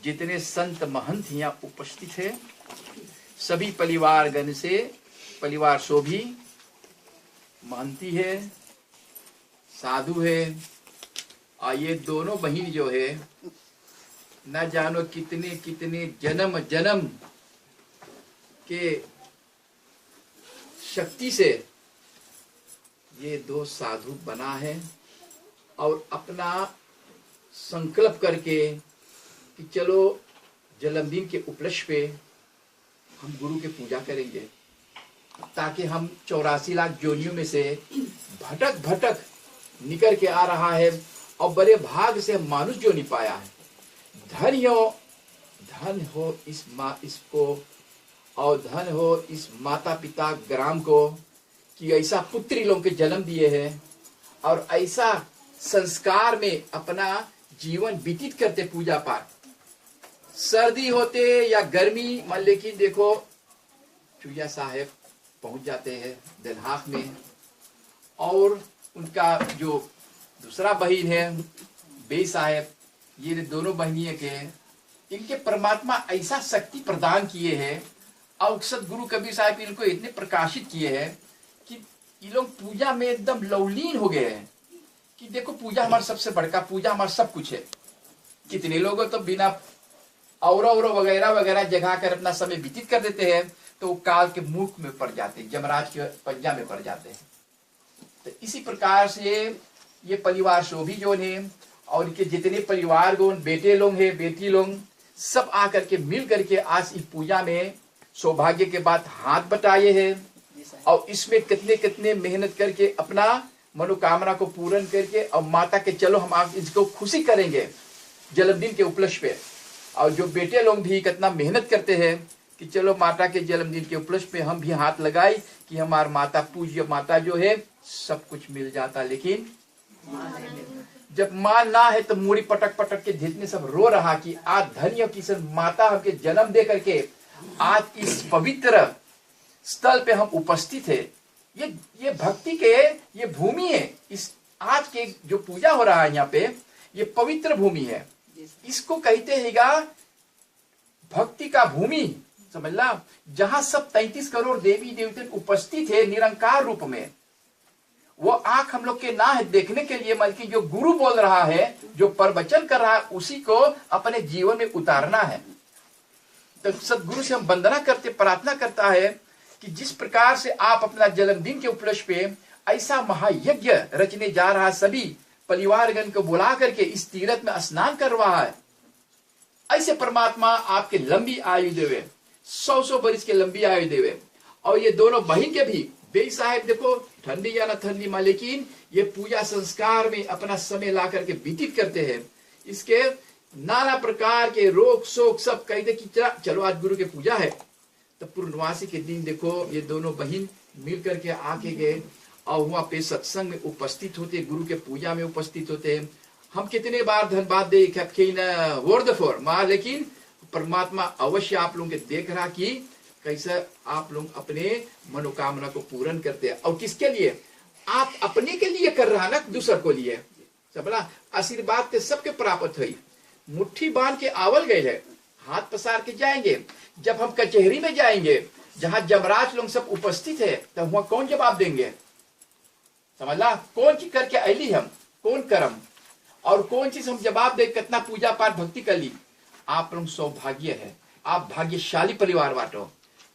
जितने संत महंत यहाँ उपस्थित है, सभी परिवार गण से, परिवार शोभी महंती है, साधु है, और ये दोनों बहन जो है न जानो कितने कितने जन्म जन्म के शक्ति से ये दो साधु बना है, और अपना संकल्प करके कि चलो जन्मदिन के उपलक्ष्य पे हम गुरु की पूजा करेंगे, ताकि हम 84 लाख जोनियों में से भटक भटक निकल के आ रहा है, और बड़े भाग से मानुष जो नहीं पाया है। धन हो इसको, और धन हो इस माता पिता ग्राम को कि ऐसा पुत्री लोगों के जन्म दिए हैं, और ऐसा संस्कार में अपना जीवन व्यतीत करते पूजा पाठ, सर्दी होते या गर्मी, मान लेकिन देखो चुया साहेब पहुंच जाते हैं दलहाक में, और उनका जो दूसरा बहन है बे साहेब, ये दोनों बहनियों के इनके परमात्मा ऐसा शक्ति प्रदान किए हैं, और सदगुरु कबीर साहब इनको इतने प्रकाशित किए हैं कि ये लोग पूजा में एकदम लवलीन हो गए हैं कि देखो पूजा हमारा सबसे बड़का, पूजा हमारा सब कुछ है। कितने लोग तो बिना और वगैरह वगैरह जगा कर अपना समय व्यतीत कर देते हैं, तो वो काल के मुख में पड़ जाते हैं, जमराज के पंजा में पड़ जाते हैं। तो इसी प्रकार से ये परिवार शोभी जो है, और इनके जितने परिवार गण, बेटे लोग हैं, बेटी लोग, सब आकर के मिल करके आज इस पूजा में सौभाग्य के बाद हाथ बटाए हैं, और इसमें कितने कितने मेहनत करके अपना मनोकामना को पूर्ण करके, और माता के चलो हम आप इसको खुशी करेंगे जन्मदिन के उपलक्ष्य पे। और जो बेटे लोग भी कितना मेहनत करते हैं कि चलो माता के जन्मदिन के उपलक्ष्य पे हम भी हाथ लगाए कि हमार माता, पूज्य माता जो है, सब कुछ मिल जाता, लेकिन जब मां ना है तो मूड़ी पटक पटक के जितने सब रो रहा कि आज धन्य किशन माता हमके जन्म दे करके आज इस पवित्र स्थल पे हम उपस्थित है। ये भक्ति के ये भूमि है। इस आज के जो पूजा हो रहा है यहाँ पे, ये पवित्र भूमि है। इसको कहते हैगा भक्ति का भूमि, समझ ला, जहां सब 33 करोड़ देवी देवता उपस्थित है निरंकार रूप में। वो आंख हम लोग के ना है देखने के लिए, बल्कि जो गुरु बोल रहा है, जो प्रवचन कर रहा है, उसी को अपने जीवन में उतारना है। तो सदगुरु से हम वंदना करते, प्रार्थना करता है कि जिस प्रकार से आप अपना जन्मदिन के उपलक्ष्य पे ऐसा महायज्ञ रचने जा रहा है, सभी परिवारगण को बुला करके इस तीर्थ में स्नान करवा है, ऐसे परमात्मा आपके लंबी आयु देवे, 100 बरिस के लंबी आयु देवे। और ये दोनों बहन के भी, बे साहेब देखो ठंडी या ना ठंडी मां, लेकिन ये पूजा संस्कार में अपना समय ला करके व्यतीत करते हैं। इसके नाना प्रकार के रोग शोक सब कहते कि चलो आज गुरु की पूजा है। तो पूर्णवासी के दिन देखो ये दोनों बहन मिल करके आके गए, और वहां पे सत्संग में उपस्थित होते, गुरु के पूजा में उपस्थित होते हैं। हम कितने बार धन्यवाद दे वर्ड फॉर मां, लेकिन परमात्मा अवश्य आप लोगों के देख रहा कि कैसे आप लोग अपने मनोकामना को पूर्ण करते हैं। और किसके लिए? आप अपने के लिए कर रहा ना, दूसर को लिए सबला आशीर्वाद के सबके प्राप्त हुई। मुट्ठी बांध के आवल गए है, हाथ पसार के जाएंगे। जब हम कचहरी में जाएंगे जहां जमराज लोग सब उपस्थित है, तब वहां कौन जवाब देंगे? समझला, कौन चीज करके अली हम, कौन कर्म और कौन चीज हम जवाब दे, कितना पूजा पाठ भक्ति कर ली। आप लोग सौभाग्य है, आप भाग्यशाली परिवार बांटो।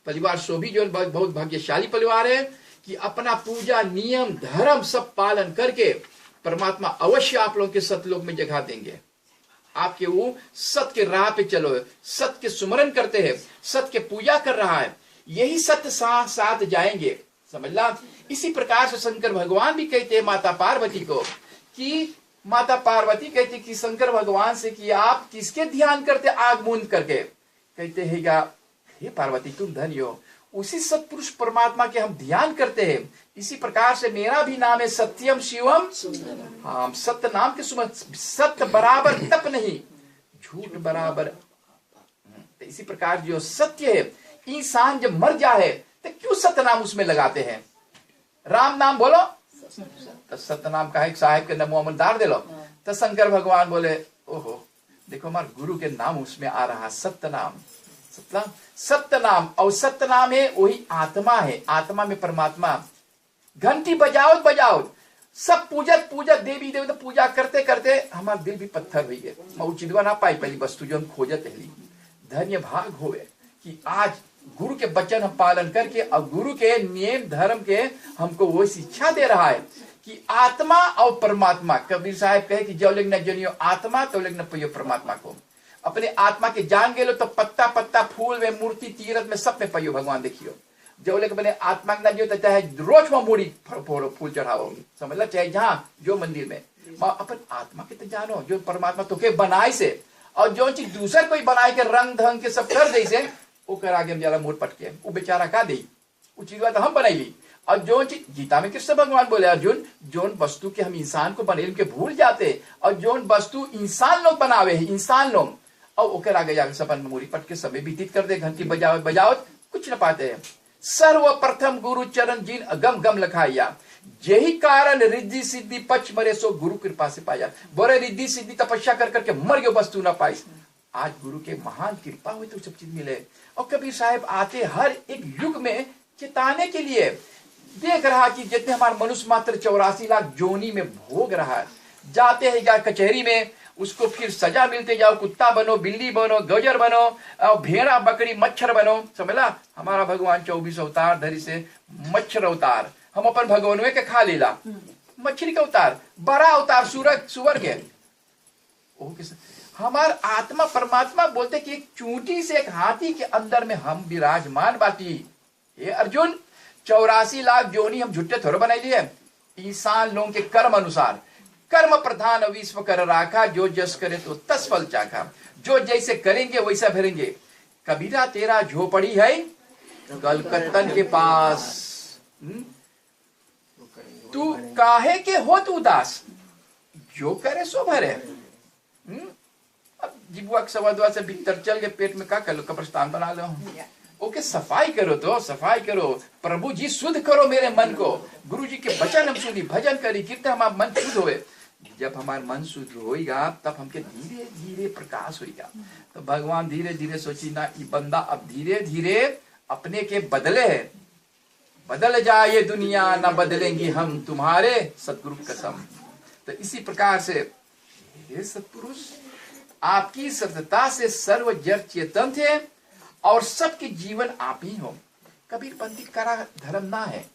परिवार शोभी जो बहुत भाग्यशाली परिवार है कि अपना पूजा नियम धर्म सब पालन करके परमात्मा अवश्य आप लोगों के सतलोक में जगह देंगे। आपके वो सत्य के राह पे चलो, सत्य के सुमरन करते हैं, सत्य के पूजा कर रहा है, यही सत्य साथ जाएंगे। समझ ला। इसी प्रकार से शंकर भगवान भी कहते हैं माता पार्वती को कि माता पार्वती कहते कि शंकर भगवान से कि आप किसके ध्यान करते आग मूंद करके? कहते हैं हे पार्वती तुम धन्य हो, उसी सत्पुरुष परमात्मा के हम ध्यान करते हैं। इसी प्रकार से मेरा भी नाम है सत्यम शिवम, हाँ सत्य नाम के सुमन, सत्य बराबर तप नहीं, झूठ बराबर। तो इसी प्रकार जो सत्य है, इंसान जब मर जाए तो क्यों सत्य नाम उसमें लगाते हैं? राम नाम बोलो तो सत्य नाम का एक साहेब के नमो अमरदार दे लो। तो शंकर भगवान बोले ओहो देखो हमारे गुरु के नाम उसमें आ रहा है, सत्य नाम, सत्य नाम। और सत्य नाम है वही आत्मा है, आत्मा में परमात्मा। घंटी बजाओ बजाओ, सब पूजत देवी देवता पूजा करते करते हमारा दिल भी पत्थर हुई है। मैं उचितवा ना पाई पहली वस्तु जो हम खोजत है। धन्य भाग होवे कि आज गुरु के वचन हम पालन करके और गुरु के नियम धर्म के हमको वो शिक्षा दे रहा है कि आत्मा और परमात्मा। कबीर साहब कहे कि जो लोग न जनियो आत्मा तो लोग न पियो परमात्मा को। अपने आत्मा के जान गेलो तो पत्ता पत्ता फूल में मूर्ति तीरथ में सब में पियो भगवान देखियो। जो लोग बने आत्मा न जो चाहे रोज में मूड़ी फूल चढ़ाओ, समझ लो, चाहे जहाँ जो मंदिर में अपन आत्मा के तो जानो जो परमात्मा तो के बनाए से, और जो चीज दूसर कोई बनाए के रंग ढंग के सब कर दे से ओकर आगे में जरा मोड़ पटके वो बेचारा का दे, वो चीज तो हम बनाई। और जो चीज गीता में कृष्ण भगवान बोले अर्जुन, जोन वस्तु के हम इंसान को बने के भूल जाते, और जोन वस्तु इंसान लोग बनावे है इंसान लोग, और ओकर आगे जाकर सब मूड़ी पटके समय व्यतीत कर दे, घंटी बजाओ बजाओ कुछ न पाते हैं। सर्वप्रथम गुरु चरण जिन अगम गम लखाया, यही कारण रिद्धि सिद्धि पक्ष मरे सो गुरु कृपा से पाया। बोरे रिद्धि सिद्धि तपस्या कर करके मर गए वस्तु ना पाई, आज गुरु के महान कृपा हुई तो सब चीज मिले। और कबीर साहब आते हर एक युग में चेताने के लिए, देख रहा कि जितने हमारे मनुष्य मात्र 84 लाख जोनी में भोग रहा है, जाते हैं कचहरी में उसको फिर सजा मिलते जाओ, कुत्ता बनो, बिल्ली बनो, गजर बनो, भेड़ा बकरी मच्छर बनो। समझला, हमारा भगवान 24 अवतार धरी से मच्छर अवतार, हम अपन भगवान के खा लेला, मछली का अवतार, बड़ा अवतार सुअर के। हमार आत्मा परमात्मा बोलते कि एक चूंटी से एक हाथी के अंदर में हम विराजमान बाटी। ये अर्जुन 84 लाख जोनी हम झुट्टे थोड़े बनाई लिए, इंसान लोगों के कर्म अनुसार। कर्म प्रधान विश्व कर राखा, जो जस करे तो तस फल चाखा। जो जैसे करेंगे वैसा भरेंगे। कबीरा तेरा झोपड़ी है कलकत्तन के पास, तू काहे के हो तू उदास, जो करे सो भरे। अब जिबुआ के सवादवा से भीतर चल के पेट में का कर लो, कब्रिस्तान बना लो। ओके, सफाई करो तो सफाई करो, प्रभु जी शुद्ध करो मेरे मन को। गुरु जी के वचन हम सुनी, भजन करी, कीर्तन, हमारा मन शुद्ध होए। जब हमारा मन शुद्ध होएगा तब हमके धीरे धीरे प्रकाश होएगा। तो भगवान धीरे धीरे सोची ना, ये बंदा अब धीरे धीरे अपने के बदले है, बदल जाए ये दुनिया ना बदलेंगे हम तुम्हारे सतगुरु कसम। तो इसी प्रकार से हे सत्पुरुष, आपकी सतता से सर्व जड़ चेतन थे और सबके जीवन आप ही हो। कबीरपंथी करा धर्म ना है,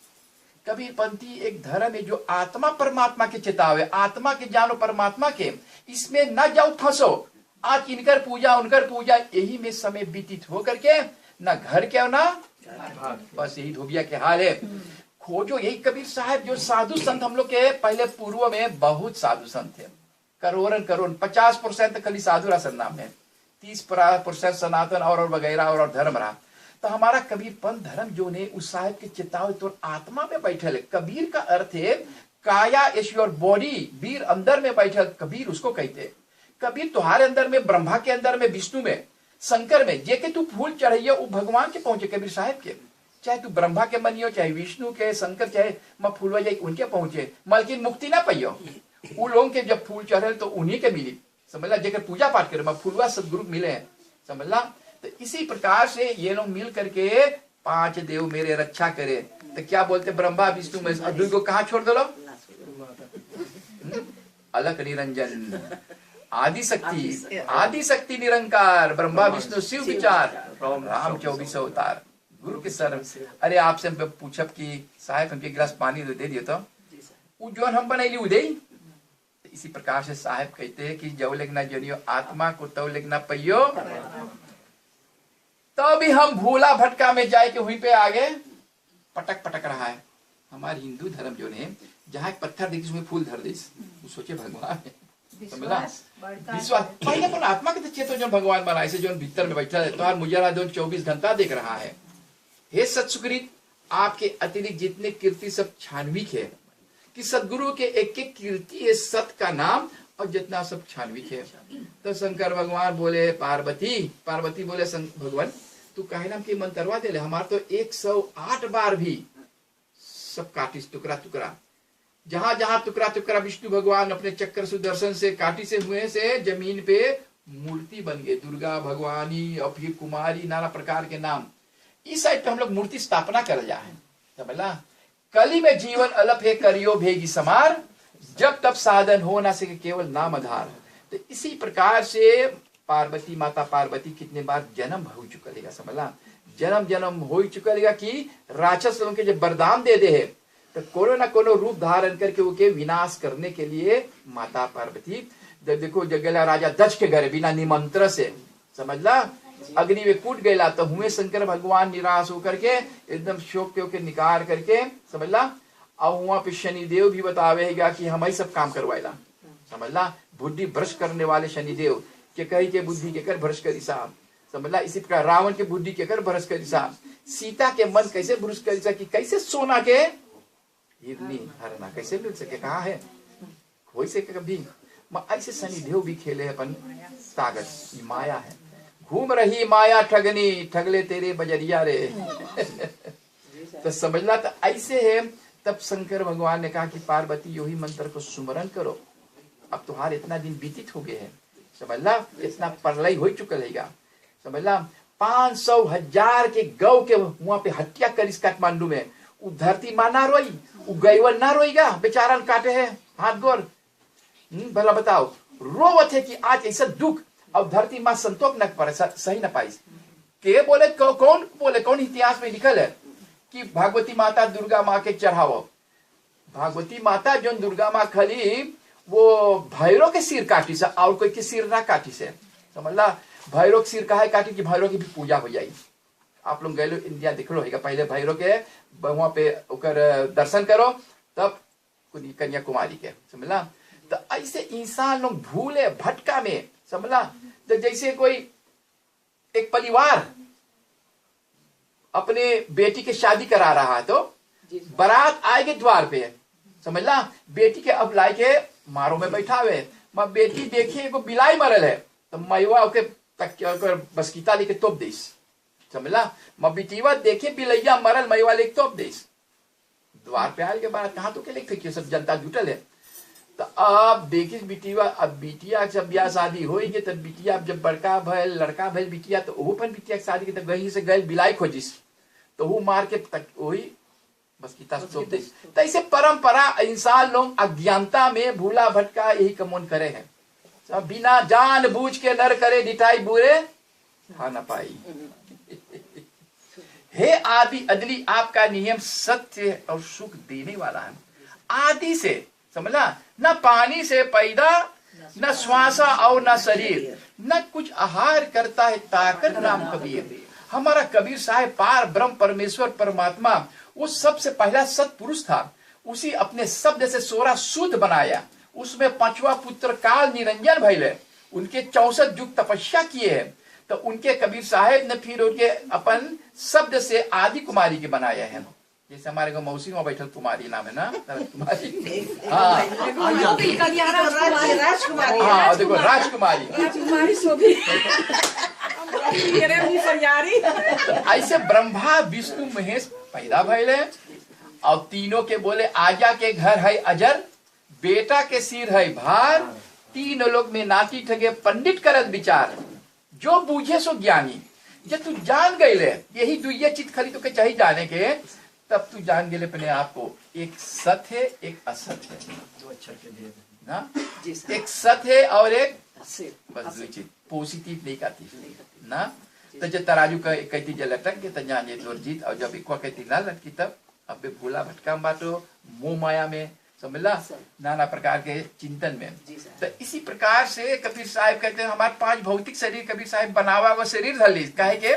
कबीरपंथी एक धर्म है जो आत्मा परमात्मा के चेतावे, आत्मा के जानो परमात्मा के, इसमें न जाओ फंसो। आज इनकर पूजा उनकर पूजा यही में समय बीतित हो करके न घर के ना बस यही धोबिया के हाल है। खोजो यही कबीर साहब जो साधु संत हम लोग के पहले पूर्व में बहुत साधु संत थे, करोड़न करोड़, 50% खाली साधु रासन नाम है, 30% सनातन और वगैरह और धर्म रहा। तो हमारा कबीरपंथ धर्म जो ने उस साहब के चेतावे तो आत्मा में बैठल है। कबीर का अर्थ है काया इज योर बॉडी, वीर अंदर में बैठल, कबीर उसको कहते। कबीर तुम्हारे अंदर में, ब्रह्मा के अंदर में, विष्णु में, शंकर में, जे के तू फूल चढ़ाइयो वो भगवान के पहुंचे कबीर साहब के। चाहे तू ब्रह्मा के मनियो, चाहे विष्णु के, शंकर, चाहे मैं फूलवा जाए उनके पहुंचे, मलकिन मुक्ति ना पाइयो। उन लोगों के जब फूल चढ़े तो उन्हीं के मिली, समझला, जेकर पूजा पाठ करे मैं फूलवा सदगुरु मिले हैं, समझला। तो इसी प्रकार से ये लोग मिल करके 5 देव मेरे रक्षा करे। तो क्या बोलते, ब्रह्मा विष्णु में अद्वैत को कहाँ छोड़ दो, अलग निरंजन, आदि शक्ति निरंकार, ब्रह्मा विष्णु शिव विचार, राम 24 अवतार, गुरु के सर। अरे आपसे पूछब कि साहब हमके गिलास पानी दे दियो तो जो हम बनैली उदे। इसी प्रकार से साहब कहते हैं कि जब लेना जनियो आत्मा को तब लेना पैयो। तो भी हम भूला भटका में जाए के वहीं पे आगे पटक रहा है। हमारे हिंदू धर्म जो ने जहाँ पत्थर देखी उसमें फूल धर दे, सोचे भगवान है, विश्वास पहले पर आत्मा के चेतो जो भगवान बनाए से जो भीतर में बैठा है तो मुजरा जो 24 घंटा देख रहा है। हे सत्सुकृत, आपके अतिरिक्त जितने कीर्ति सब छानविक है कि सदगुरु के एक एक कीर्ति है सत का नाम, और जितना सब छानविक है। तो शंकर भगवान बोले पार्वती बोले भगवान तू कहे नाम की मंत्रवा दे ले, हमारे तो 108 बार भी सब काटिस टुकड़ा टुकड़ा, जहां जहां टुकड़ा टुकड़ा विष्णु भगवान अपने चक्र सुदर्शन से काटी से हुए से जमीन पे मूर्ति बन गए, दुर्गा भगवानी और फिर कुमारी, नाना प्रकार के नाम। इस साइड पे हम लोग मूर्ति स्थापना कर जा है, समझला। कली में जीवन अलप है करियो भेगी समार, जब तब साधन हो ना सके केवल नाम आधार। तो इसी प्रकार से पार्वती, माता पार्वती कितने बार जन्म हो चुकलेगा, समझला। जन्म जन्म हो चुकलेगा कि राक्षस लोगों के जब वरदान दे दे है तो कोनो ना कोनो रूप धारण करके उनके विनाश करने के लिए माता पार्वती, जब देखो जगला राजा दक्ष के घर बिना निमंत्रण से, समझला, अग्नि में कूट गया तो हुए शंकर भगवान निराश होकर के एकदम शोक के निकार करके, समझला। और वहां पे शनिदेव भी बतावेगा कि हम ही सब काम करवाएला, समझला। बुद्धि भ्रष्ट करने वाले शनिदेव के कही के बुद्धि के कर भ्रष्ट करी साहब, समझला। इसी प्रकार रावण के बुद्धि के कर भ्रष्ट करी साहब, सीता के मन कैसे भ्रष्ट करी साहब, कि कैसे सोना के हिरनी हरना कैसे मिल सके, कहाँ है हो सके कभी। ऐसे शनिदेव भी खेले अपन ताकत, माया है। घूम रही माया ठगनी, ठगले तेरे बजरिया रे। तो समझला, तो ऐसे है। तब शंकर भगवान ने कहा कि पार्वती यो ही मंत्र को सुमरन करो, अब तुम्हारे इतना दिन बीतित हो गए हैं, समझला। इतना प्रलय हो चुका रहेगा, समझला। 500,000 के गौ के वहां पे हत्या कर इस काठमांडू में, वो धरती माँ ना रोई, वो गैवन ना रोईगा, बेचारा काटे है हाथ गोर। भला बताओ, रोवत है कि आज ऐसा दुख, अब धरती माँ संतोष न पर सही न पाई। के बोले कौन बोले, कौन इतिहास में लिखल है कि भगवती माता दुर्गा माँ के चढ़ावो। भगवती माता जो दुर्गा माँ खली वो भैरव के सिर काटी से, और कोई के सिर ना काटी से, समझला। भैरव के सिर काहे काटी कि भैरव की भी पूजा हो जाएगी। आप लोग गए इंडिया देख लो, पहले भैरव के वहां पे दर्शन करो, तब कन्याकुमारी के, समझला। तो ऐसे इंसान लोग भूले भटका में, समझला। तो जैसे कोई एक परिवार अपने बेटी के शादी करा रहा है, तो बारात आएगी द्वार पे, समझला। बेटी के अब लाई के मारो में बैठावे, माँ बेटी देखिए को बिलाई मरल है, तो मैवा के बसकीता लेके तोप देस, समझला। माँ बिटीवा देखे बिलैया मरल, मैवा लेके तोप देस। द्वार पे आए के बाद कहा तो के लेके सब जनता जुटल है। तो अब देखिए बिटिया, अब बिटिया जब ब्याह शादी होगी, तब बिटिया जब बड़का भैल, लड़का भैल बिटिया, तो वो पर बिटिया की शादी की तब गही से गए बिलाई खोजिस, तो वो मार के तक वही बस की तोप दे। तो ऐसे परंपरा इंसान लोग अज्ञानता में भूला भटका यही कमोन करे हैं, सब बिना जान बूझ के नर करे डिठाई बुरे खा न पाई। हे आदि अदली आपका नियम सत्य और सुख देने वाला है। आदि से, समझला, न पानी से पैदा, न श्वासा और न शरीर, न कुछ आहार करता है ताकत नाम कबीर। हमारा कबीर साहब पार ब्रह्म परमेश्वर परमात्मा वो सबसे पहला सत्पुरुष था। उसी अपने शब्द से 16 शुद्ध बनाया, उसमें 5वां पुत्र काल निरंजन भैले, उनके 64 युग तपस्या किए हैं। तो उनके कबीर साहब ने फिर उनके अपन शब्द से आदि कुमारी के बनाया है। जैसे हमारे को मौसी में बैठल कुमारी नाम है ना, कुमारी। हाँ देखो राजकुमारी, ऐसे ब्रह्मा विष्णु महेश पैदा भैले, और तीनों के बोले आजा के घर है अजर, बेटा के सिर है भार, तीन लोग में नाती ठगे पंडित करत विचार, जो बूझे सो ज्ञानी। जब तू जान गए यही दुइये चित खरी तो के चाहिए जाने के, तब तू जान गए अपने आप को, एक सत है एक असत है, जो अच्छा के ना, एक सत है और एक बस दो चीज पॉजिटिव नेगेटिव ना। तो जब तराजू का कहती जब लटक के तब जाने तोर जीत, और जब एक कहती ना लटकी तब अब भूला भटका बाटो मोह माया में, समझला, नाना प्रकार के चिंतन में। तो इसी प्रकार से कबीर साहब कहते हैं हमारे 5 भौतिक शरीर कबीर साहब बनावा हुआ शरीर धली, कहे के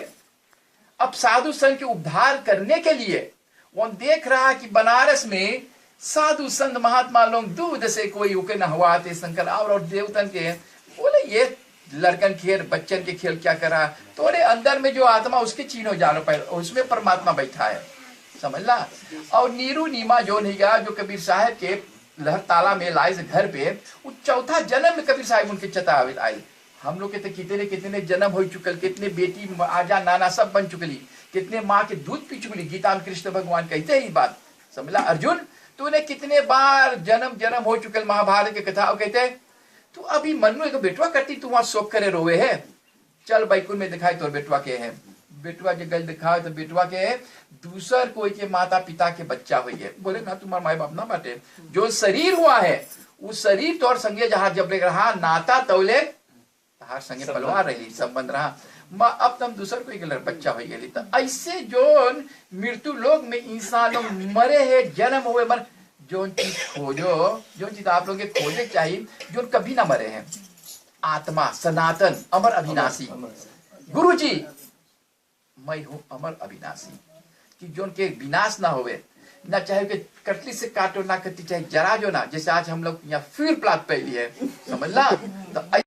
अब साधु संत के उद्धार करने के लिए वो देख रहा कि बनारस में साधु संत महात्मा लोग दूध से कोई उके नहवाते शंकर और देवतन के, बोले ये लड़कन खेल बच्चन के खेल क्या करा, तोरे अंदर में जो आत्मा उसके चीनो जानो पर उसमें परमात्मा बैठा है, समझला। और नीरू नीमा जो नहीं गया, जो कबीर साहब के लहरताला में लाए घर पे, वो चौथा जन्म में कबीर साहब उनके चतावे आए। हम लोग के तो कितने जन्म हो चुकल, कितने बेटी आजा नाना सब बन चुकली, कितने माँ के दूध पी चुकली। गीता में कृष्ण भगवान कहते ही बात, समझला। अर्जुन तूने कितने बार जन्म हो चुकल, महाभारत की कथा कहते तो अभी मन में एगो बेटवा करती तू वहां शोक करे रोवे है, चल बैकुंठ में दिखाई तोर बेटवा के है, बेटवा के गल दिखाओ तो बेटवा के है दूसर कोई के माता पिता के बच्चा हुई है। बोले ना तुम्हारे माए बाप ना बाटे, जो शरीर हुआ है उस शरीर तोर संगे जहां जब ले रहा नाता तौले तहार संगे पलवा रही संबंध रहा, अब तुम दूसर कोई के बच्चा हो गई। तो ऐसे जो मृत्यु लोक में इंसान लोग मरे है, जन्म हुए मर, जो चीज खोजो, जो चीज आप लोग के खोजे चाहिए जो कभी ना मरे हैं, आत्मा सनातन अमर अविनाशी। गुरु जी मैं हूं अमर अविनाशी, कि जो उनके विनाश ना होवे, ना चाहे कि कटली से काटो ना कटी, चाहे जरा जो ना, जैसे आज हम लोग यहाँ फिर प्लाट पहली है, समझ ला। तो